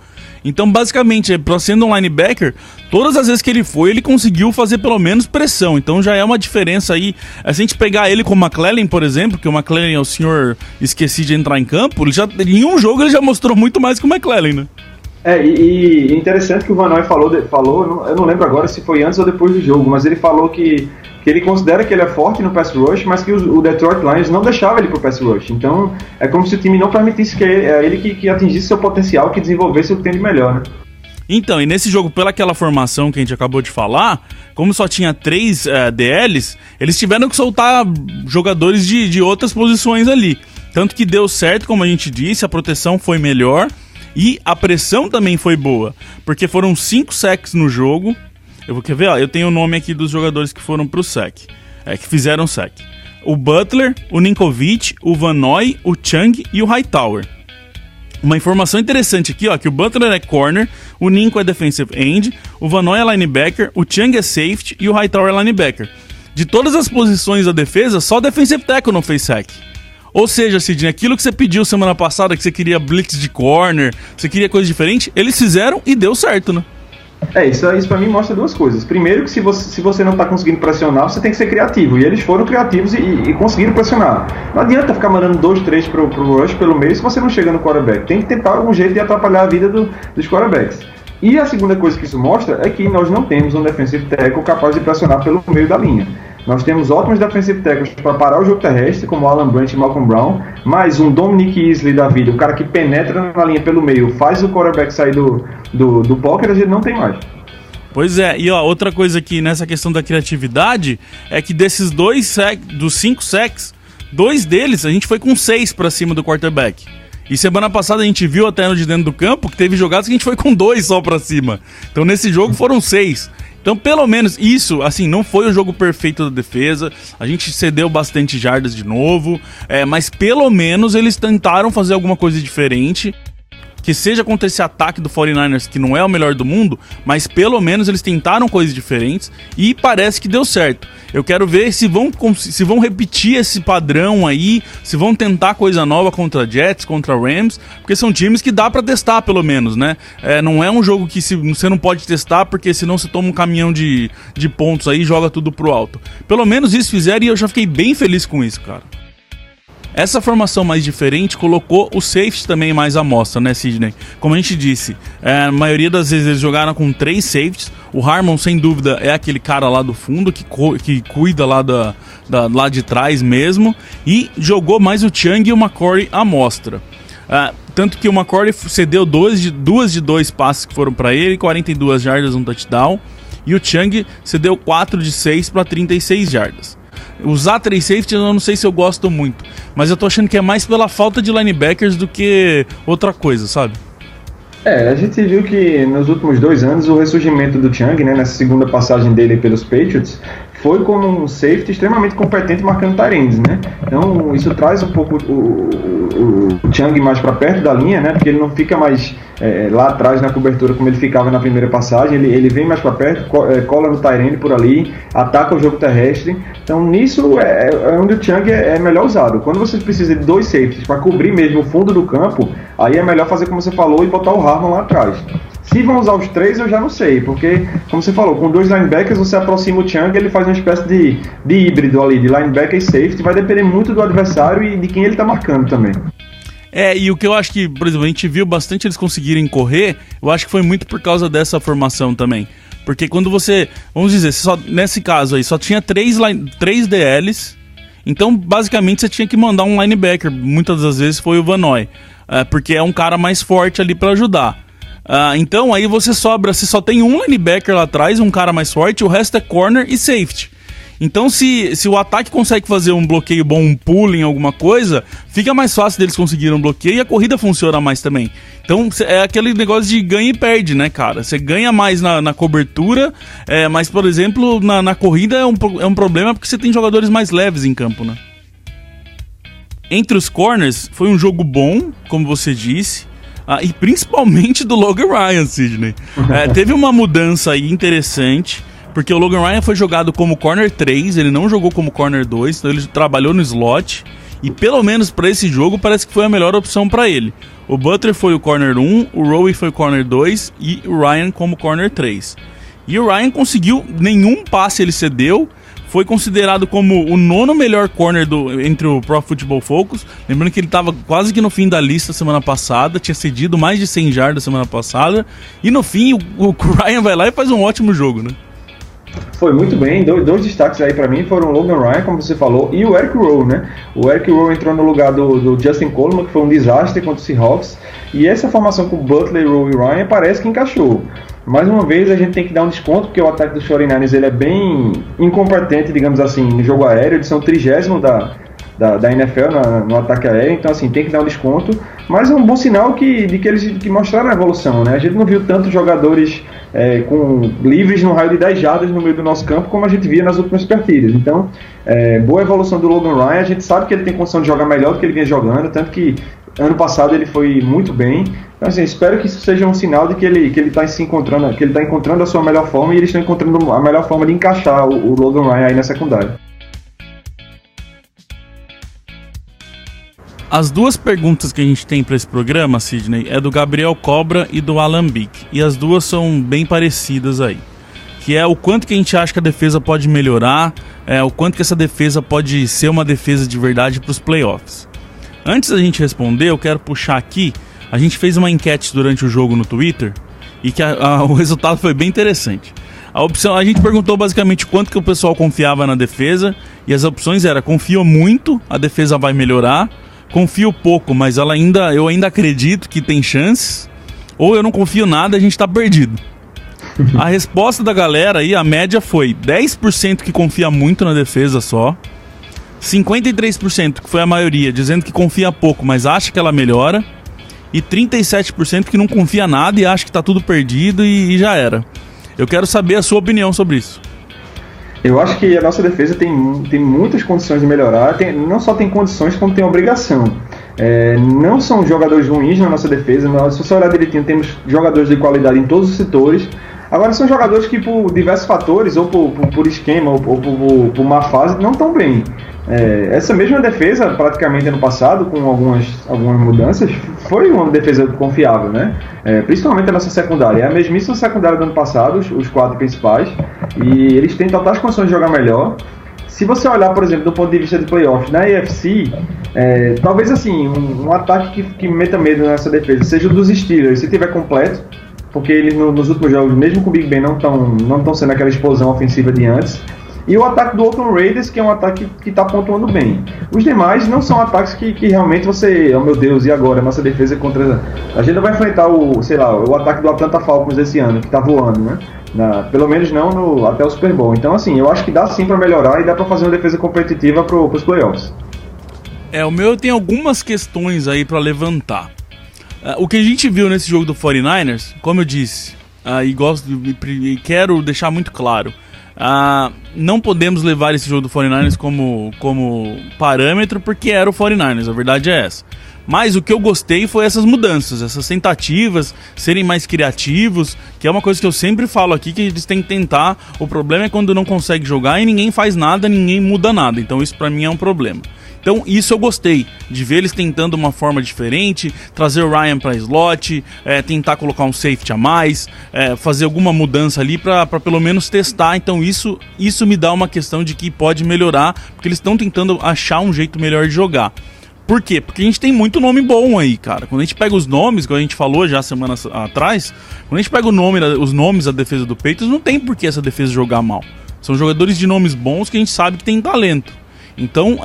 Speaker 3: Então, basicamente, pra sendo um linebacker, todas as vezes que ele foi, ele conseguiu fazer pelo menos pressão. Então já é uma diferença aí. Se a gente pegar ele com o McClellan, por exemplo, que o McClellan é o senhor esqueci de entrar em campo, em um jogo ele já mostrou muito mais que o McClellan, né?
Speaker 4: E interessante que o Van Noy falou, eu não lembro agora se foi antes ou depois do jogo, mas ele falou que ele considera que ele é forte no pass rush, mas que o Detroit Lions não deixava ele pro pass rush. Então, é como se o time não permitisse que ele que atingisse seu potencial, que desenvolvesse o que tem de melhor, né?
Speaker 3: Então, e nesse jogo, pelaquela formação que a gente acabou de falar, como só tinha 3 DLs, eles tiveram que soltar jogadores de outras posições ali. Tanto que deu certo, como a gente disse, a proteção foi melhor e a pressão também foi boa, porque foram 5 sacks no jogo. Quer ver? Eu tenho o nome aqui dos jogadores que foram pro sack, que fizeram sack. O Butler, o Ninkovich, o Van Noy, o Chung e o Hightower. Uma informação interessante aqui, que o Butler é corner, o Ninko é defensive end, o Van Noy é linebacker, o Chung é safety e o Hightower é linebacker. De todas as posições da defesa, só o defensive tackle não fez sack. Ou seja, Sidney, aquilo que você pediu semana passada, que você queria blitz de corner, você queria coisa diferente, eles fizeram e deu certo, né?
Speaker 4: Isso pra mim mostra duas coisas. Primeiro, que se você não tá conseguindo pressionar, você tem que ser criativo. E eles foram criativos e conseguiram pressionar. Não adianta ficar mandando 2, 3 pro rush pelo meio se você não chega no quarterback. Tem que tentar algum jeito de atrapalhar a vida dos quarterbacks. E a segunda coisa que isso mostra é que nós não temos um defensive tackle capaz de pressionar pelo meio da linha. Nós temos ótimos defensive tackles para parar o jogo terrestre, como o Alan Branch e Malcolm Brown, mas um Dominic Easley da vida, o cara que penetra na linha pelo meio, faz o quarterback sair do pocket, a gente não tem mais.
Speaker 3: Pois é, e ó, outra coisa aqui nessa questão da criatividade é que desses dos 5 sacks, 2 deles a gente foi com 6 pra cima do quarterback. E semana passada a gente viu até no de dentro do campo que teve jogadas que a gente foi com 2 só pra cima. Então nesse jogo foram 6. Então pelo menos isso, assim, não foi o jogo perfeito da defesa. A gente cedeu bastante jardas de novo. Mas pelo menos eles tentaram fazer alguma coisa diferente. Que seja contra esse ataque do 49ers, que não é o melhor do mundo, mas pelo menos eles tentaram coisas diferentes e parece que deu certo. Eu quero ver se vão repetir esse padrão aí, se vão tentar coisa nova contra Jets, contra Rams, porque são times que dá pra testar pelo menos, né? Não é um jogo que você não pode testar, porque senão você toma um caminhão de pontos aí e joga tudo pro alto. Pelo menos isso fizeram e eu já fiquei bem feliz com isso, cara. Essa formação mais diferente colocou o safety também mais à mostra, né, Sidney? Como a gente disse, a maioria das vezes eles jogaram com 3 safeties. O Harmon, sem dúvida, é aquele cara lá do fundo que cuida lá lá de trás mesmo. E jogou mais o Chung e o McCory à mostra. Tanto que o McCory cedeu 2 de 2 passes que foram para ele, 42 jardas, um touchdown. E o Chung cedeu 4 de 6 para 36 jardas. Usar 3 safeties eu não sei se eu gosto muito, mas eu tô achando que é mais pela falta de linebackers do que outra coisa, sabe?
Speaker 4: A gente viu que nos últimos 2 anos o ressurgimento do Chung, né, nessa segunda passagem dele pelos Patriots, foi como um safety extremamente competente marcando tight ends, né? Então isso traz um pouco o Chung mais para perto da linha, né? Porque ele não fica mais lá atrás na cobertura como ele ficava na primeira passagem, ele vem mais para perto, cola no tight end por ali, ataca o jogo terrestre. Então nisso é onde o Chung é melhor usado. Quando você precisa de 2 safeties para cobrir mesmo o fundo do campo, aí é melhor fazer como você falou e botar o Harmon lá atrás. Se vão usar os 3, eu já não sei, porque, como você falou, com 2 linebackers você aproxima o Chung, ele faz uma espécie de híbrido ali, de linebacker e safety, vai depender muito do adversário e de quem ele tá marcando também.
Speaker 3: E o que eu acho que, por exemplo, a gente viu bastante eles conseguirem correr, eu acho que foi muito por causa dessa formação também. Porque quando você, vamos dizer, nesse caso aí, só tinha 3 DLs, então basicamente você tinha que mandar um linebacker, muitas das vezes foi o Van Noy, porque é um cara mais forte ali pra ajudar. Então aí você só tem um linebacker lá atrás, um cara mais forte, o resto é corner e safety. Então se o ataque consegue fazer um bloqueio bom, um pulling, alguma coisa, fica mais fácil deles conseguirem um bloqueio e a corrida funciona mais também. Então é aquele negócio de ganha e perde, né, cara? Você ganha mais na cobertura, mas, por exemplo, na corrida é um problema porque você tem jogadores mais leves em campo, né? Entre os corners, foi um jogo bom, como você disse. E principalmente do Logan Ryan, Sidney. Teve uma mudança aí interessante, porque o Logan Ryan foi jogado como corner 3, ele não jogou como corner 2, então ele trabalhou no slot, e pelo menos para esse jogo parece que foi a melhor opção para ele. O Butler foi o corner 1, o Rowe foi o corner 2 e o Ryan como corner 3. E o Ryan conseguiu, nenhum passe ele cedeu, foi considerado como o 9º melhor corner entre o Pro Football Focus. Lembrando que ele estava quase que no fim da lista semana passada, tinha cedido mais de 100 jardas semana passada. E no fim o Ryan vai lá e faz um ótimo jogo, né?
Speaker 4: Foi muito bem, 2 destaques aí pra mim foram o Logan Ryan, como você falou, e o Eric Rowe, né? O Eric Rowe entrou no lugar do Justin Coleman, que foi um desastre contra o Seahawks, e essa formação com o Butler, Rowe e Ryan parece que encaixou. Mais uma vez a gente tem que dar um desconto, porque o ataque dos 49ers ele é bem incompetente, digamos assim, no jogo aéreo, eles são o 30º da NFL no ataque aéreo, então assim, tem que dar um desconto, mas é um bom sinal de que eles mostraram a evolução, né? A gente não viu tantos jogadores livres no raio de 10 jardas no meio do nosso campo como a gente via nas últimas partidas. Então, boa evolução do Logan Ryan, a gente sabe que ele tem condição de jogar melhor do que ele vinha jogando, tanto que ano passado ele foi muito bem. Então assim, espero que isso seja um sinal de que ele está se encontrando, que ele está encontrando a sua melhor forma e eles estão encontrando a melhor forma de encaixar o Logan Ryan aí na secundária.
Speaker 3: As 2 perguntas que a gente tem para esse programa, Sidney, é do Gabriel Cobra e do Alan Bick. E as 2 são bem parecidas aí. Que é o quanto que a gente acha que a defesa pode melhorar, o quanto que essa defesa pode ser uma defesa de verdade para os playoffs. Antes da gente responder, eu quero puxar aqui. A gente fez uma enquete durante o jogo no Twitter e que o resultado foi bem interessante. A gente perguntou basicamente quanto que o pessoal confiava na defesa e as opções eram: confio muito, a defesa vai melhorar; confio pouco, mas eu ainda acredito que tem chances; ou eu não confio nada, a gente tá perdido. A resposta da galera aí, a média foi 10% que confia muito na defesa só, 53%, que foi a maioria, dizendo que confia pouco, mas acha que ela melhora, e 37% que não confia nada e acha que tá tudo perdido e já era. Eu quero saber a sua opinião sobre isso.
Speaker 4: Eu acho que a nossa defesa tem muitas condições de melhorar, não só tem condições, como tem obrigação. Não são jogadores ruins na nossa defesa, se você olhar direitinho, temos jogadores de qualidade em todos os setores. Agora são jogadores que por diversos fatores, ou por esquema, ou por má fase, não estão bem. Essa mesma defesa, praticamente ano passado, com algumas mudanças, foi uma defesa confiável, né? Principalmente a nossa secundária. É a mesmíssima secundária do ano passado, os 4 principais, e eles têm totais condições de jogar melhor. Se você olhar, por exemplo, do ponto de vista de playoffs, na AFC, talvez assim, um ataque que meta medo nessa defesa seja o dos Steelers, se tiver completo, porque eles nos últimos jogos, mesmo com o Big Ben, não estão sendo aquela explosão ofensiva de antes. E o ataque do Oakland Raiders, que é um ataque que está pontuando bem. Os demais não são ataques que realmente você... Oh meu Deus, e agora? Nossa defesa contra... A gente não vai enfrentar o ataque do Atlanta Falcons esse ano, que está voando, né? Pelo menos não até o Super Bowl. Então, assim, eu acho que dá sim para melhorar e dá para fazer uma defesa competitiva para os playoffs.
Speaker 3: O meu tem algumas questões aí para levantar. O que a gente viu nesse jogo do 49ers, como eu disse, e quero deixar muito claro, não podemos levar esse jogo do 49ers como parâmetro, porque era o 49ers, a verdade é essa. Mas o que eu gostei foi essas mudanças, essas tentativas, serem mais criativos, que é uma coisa que eu sempre falo aqui, que eles têm que tentar. O problema é quando não consegue jogar e ninguém faz nada, ninguém muda nada. Então isso pra mim é um problema. Então isso eu gostei, de ver eles tentando uma forma diferente, trazer o Ryan pra slot, tentar colocar um safety a mais, fazer alguma mudança ali pra pelo menos testar. Então isso me dá uma questão de que pode melhorar, porque eles estão tentando achar um jeito melhor de jogar. Por quê? Porque a gente tem muito nome bom aí, cara. Quando a gente pega os nomes, como a gente falou já semanas atrás, quando a gente pega os nomes da defesa do Patriots, não tem por que essa defesa jogar mal. São jogadores de nomes bons que a gente sabe que tem talento. Então,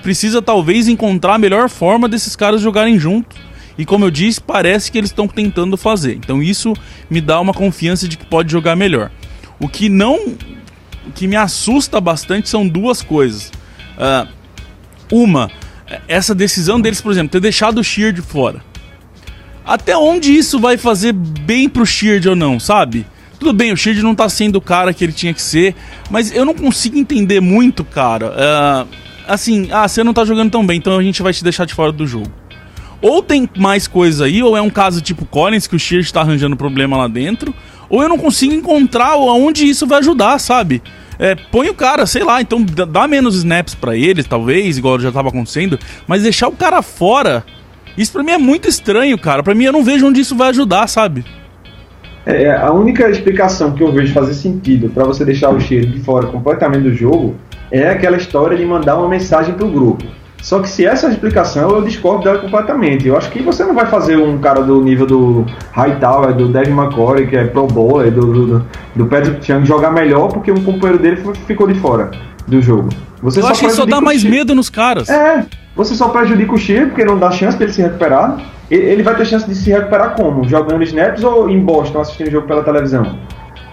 Speaker 3: precisa talvez encontrar a melhor forma desses caras jogarem juntos. E como eu disse, parece que eles estão tentando fazer. Então isso me dá uma confiança de que pode jogar melhor. O que me assusta bastante são duas coisas. Essa decisão deles, por exemplo, ter deixado o Sheard fora. Até onde isso vai fazer bem pro Sheard ou não, sabe? Tudo bem, o Sheard não tá sendo o cara que ele tinha que ser, mas eu não consigo entender muito, cara. Você não tá jogando tão bem, então a gente vai te deixar de fora do jogo. Ou tem mais coisa aí, ou é um caso tipo Collins, que o Sheard tá arranjando problema lá dentro, ou eu não consigo encontrar aonde isso vai ajudar, sabe? Põe o cara, sei lá, então dá menos snaps pra ele, talvez, igual já tava acontecendo, mas deixar o cara fora, isso pra mim é muito estranho, cara. Pra mim eu não vejo onde isso vai ajudar, sabe?
Speaker 4: A única explicação que eu vejo fazer sentido pra você deixar o Sheard de fora completamente do jogo é aquela história de mandar uma mensagem pro grupo. Só que se essa é a explicação, eu discordo dela completamente. Eu acho que você não vai fazer um cara do nível do Hightower, do Devin McCourty, que é Pro Bowler, do Patrick Chung, jogar melhor porque um companheiro dele ficou de fora do jogo.
Speaker 3: Eu acho que só dá mais medo nos caras.
Speaker 4: Você só prejudica o Sheard porque não dá chance pra ele se recuperar. Ele vai ter chance de se recuperar como? Jogando snaps ou em Boston assistindo o jogo pela televisão?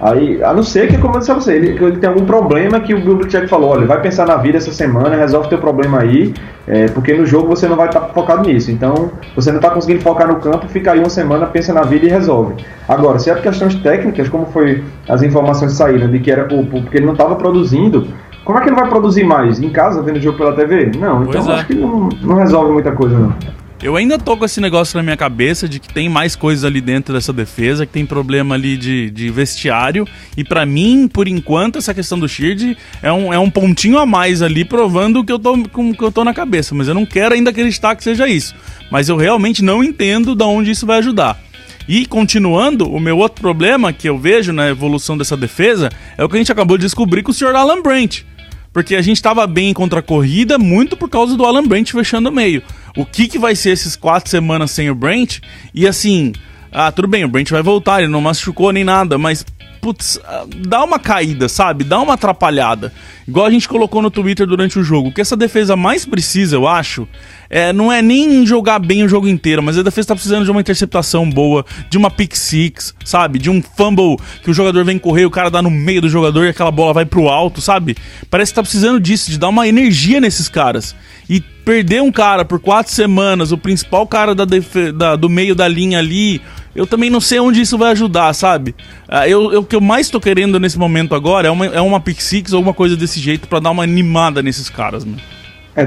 Speaker 4: Aí, a não ser que, como eu disse a você, ele tem algum problema que o Bill Belichick falou, olha, vai pensar na vida essa semana, resolve teu problema aí, porque no jogo você não vai estar focado nisso. Então, você não está conseguindo focar no campo, fica aí uma semana, pensa na vida e resolve. Agora, se é por questões técnicas, como foi as informações que saíram, de que era porque ele não estava produzindo, como é que ele vai produzir mais? Em casa, vendo o jogo pela TV? Não, então acho que não resolve muita coisa, não.
Speaker 3: Eu ainda tô com esse negócio na minha cabeça de que tem mais coisas ali dentro dessa defesa, que tem problema ali de vestiário, e pra mim, por enquanto, essa questão do Sheard é um pontinho a mais ali, provando que eu tô na cabeça, mas eu não quero ainda acreditar que seja isso, mas eu realmente não entendo de onde isso vai ajudar. E continuando, o meu outro problema que eu vejo na evolução dessa defesa é o que a gente acabou de descobrir com o Sr. Alan Branch. Porque a gente estava bem contra a corrida muito por causa do Alan Branch fechando o meio. O que vai ser esses 4 semanas sem o Branch? E assim, tudo bem, o Branch vai voltar, ele não machucou nem nada, mas putz, dá uma caída, sabe? Dá uma atrapalhada. Igual a gente colocou no Twitter durante o jogo. O que essa defesa mais precisa, eu acho, não é nem jogar bem o jogo inteiro, mas a defesa tá precisando de uma interceptação boa, de uma pick six, sabe? De um fumble que o jogador vem correr, o cara dá no meio do jogador e aquela bola vai pro alto, sabe? Parece que tá precisando disso, de dar uma energia nesses caras. E perder um cara por 4 semanas, o principal cara do meio da linha ali, eu também não sei onde isso vai ajudar, sabe? O que eu mais tô querendo nesse momento agora é uma pick six ou alguma coisa desse jeito pra dar uma animada nesses caras, mano.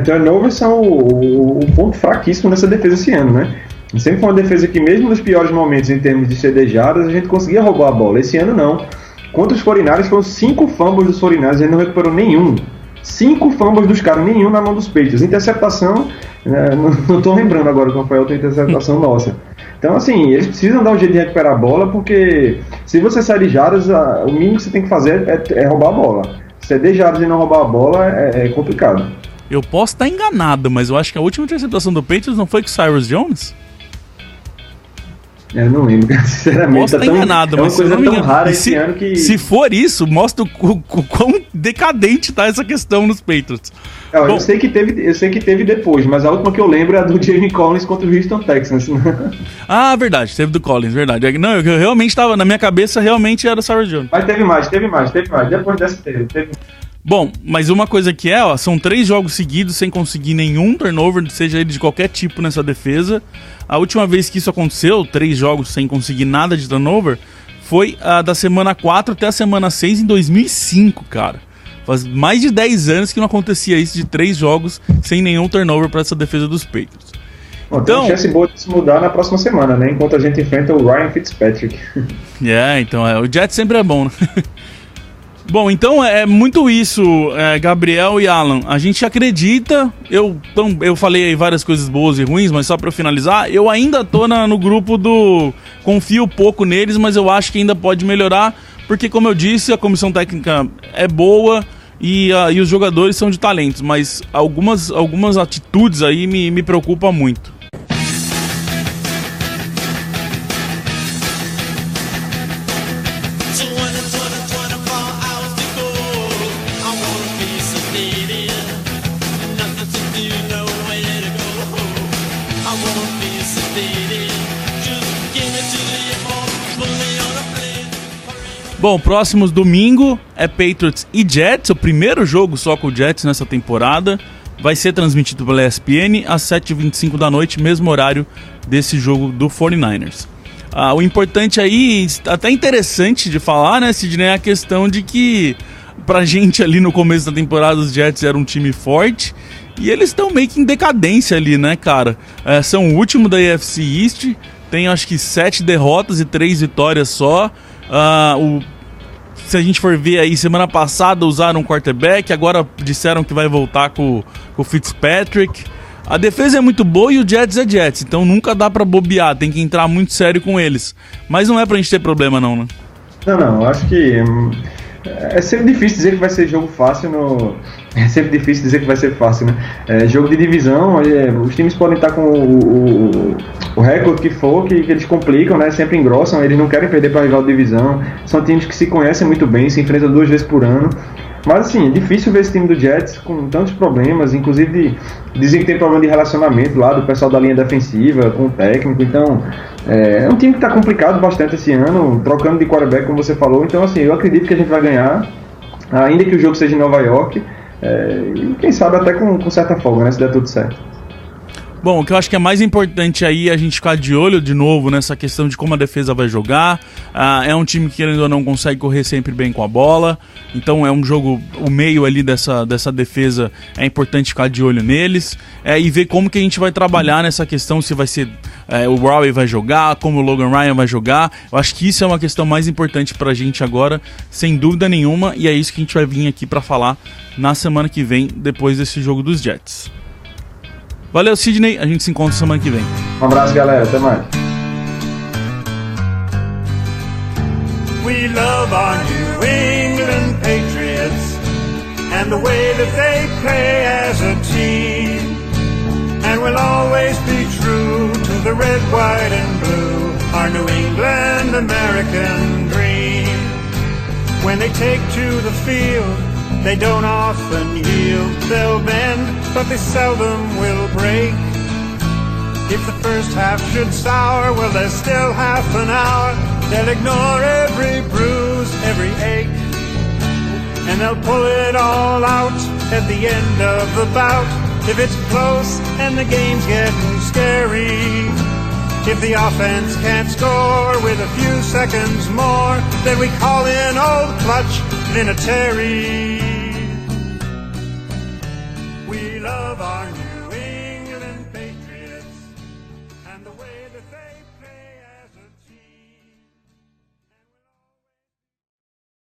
Speaker 4: Turnovers são o ponto fraquíssimo dessa defesa esse ano, né? Sempre foi uma defesa que, mesmo nos piores momentos em termos de cedejadas, a gente conseguia roubar a bola. Esse ano não. Contra os 49ers, foram 5 fumbles dos 49ers, a gente não recuperou nenhum. 5 fumbles dos caras, nenhum na mão dos Patriots. Interceptação, não tô lembrando agora qual foi a outra interceptação nossa. Então, assim, eles precisam dar um jeito de recuperar a bola, porque se você sair de jardas, o mínimo que você tem que fazer é roubar a bola. Ceder jardas e não roubar a bola é complicado.
Speaker 3: Eu posso estar enganado, mas eu acho que a última interceptação do Patriots não foi com o Cyrus Jones?
Speaker 4: Eu não lembro, sinceramente.
Speaker 3: Posso estar enganado, mas
Speaker 4: é uma coisa tão rara esse ano que...
Speaker 3: Se for isso, mostra o quão decadente tá essa questão nos Patriots.
Speaker 4: Bom, eu sei que teve depois, mas a última que eu lembro é a do Jamie Collins contra o Houston Texans.
Speaker 3: Ah, verdade, teve do Collins, verdade. Não, eu realmente tava, na minha cabeça, realmente era o Cyrus Jones.
Speaker 4: Mas teve mais. Depois dessa teve.
Speaker 3: Bom, mas uma coisa que são 3 jogos seguidos sem conseguir nenhum turnover, seja ele de qualquer tipo nessa defesa. A última vez que isso aconteceu, 3 jogos sem conseguir nada de turnover, foi da semana 4 até a semana 6 em 2005, cara. Faz mais de 10 anos que não acontecia isso, de 3 jogos sem nenhum turnover para essa defesa dos Patriots.
Speaker 4: Bom, então, tem chance boa de se mudar na próxima semana, né? Enquanto a gente enfrenta o Ryan Fitzpatrick.
Speaker 3: Então o Jets sempre é bom, né? Bom, então é muito isso, Gabriel e Alan. A gente acredita, eu falei aí várias coisas boas e ruins, mas só pra eu finalizar, eu ainda tô no grupo do confio pouco neles, mas eu acho que ainda pode melhorar, porque como eu disse, a comissão técnica é boa e os jogadores são de talentos, mas algumas atitudes aí me preocupam muito. Bom, próximos domingo é Patriots e Jets, o primeiro jogo só com o Jets nessa temporada. Vai ser transmitido pela ESPN às 7h25 da noite, mesmo horário desse jogo do 49ers. O importante aí, até interessante de falar, né, Sidney, é a questão de que pra gente ali no começo da temporada os Jets eram um time forte e eles estão meio que em decadência ali, né, cara? São o último da AFC East, tem acho que 7 derrotas e 3 vitórias só. Se a gente for ver aí, semana passada usaram um quarterback, agora disseram que vai voltar com o Fitzpatrick. A defesa é muito boa e o Jets é Jets, então nunca dá pra bobear, tem que entrar muito sério com eles. Mas não é pra gente ter problema não, né?
Speaker 4: Não, acho que é sempre difícil dizer que vai ser jogo fácil É sempre difícil dizer que vai ser fácil, né? Jogo de divisão, os times podem estar com o recorde que for, que eles complicam, né? Sempre engrossam, eles não querem perder para rival de divisão. São times que se conhecem muito bem, se enfrentam 2 vezes por ano. Mas assim, é difícil ver esse time do Jets com tantos problemas, inclusive dizem que tem problema de relacionamento lá do pessoal da linha defensiva com o técnico, então é um time que está complicado bastante esse ano, trocando de quarterback como você falou, então assim, eu acredito que a gente vai ganhar, ainda que o jogo seja em Nova York, e quem sabe até com certa folga, né, se der tudo certo.
Speaker 3: Bom, o que eu acho que é mais importante aí é a gente ficar de olho de novo nessa questão de como a defesa vai jogar. É um time que, querendo ou não, consegue correr sempre bem com a bola. Então é um jogo, o meio ali dessa defesa é importante ficar de olho neles. E ver como que a gente vai trabalhar nessa questão, se vai ser o Rowie vai jogar, como o Logan Ryan vai jogar. Eu acho que isso é uma questão mais importante pra gente agora, sem dúvida nenhuma. E é isso que a gente vai vir aqui pra falar na semana que vem, depois desse jogo dos Jets. Valeu, Sidney. A gente se encontra semana que vem.
Speaker 4: Um abraço, galera. Até mais.
Speaker 1: We love our New England Patriots and the way that they play as a team. And we'll always be true to the red, white, and blue, our New England American dream. they take to the field, they don't often yield. They'll bend, but they seldom will break. If the first half should sour, well, there's still half an hour. They'll ignore every bruise, every ache, and they'll pull it all out at the end of the bout. If it's close and the game's getting scary, if the offense can't score with a few seconds more, then we call in old Clutch Vinatieri. We love our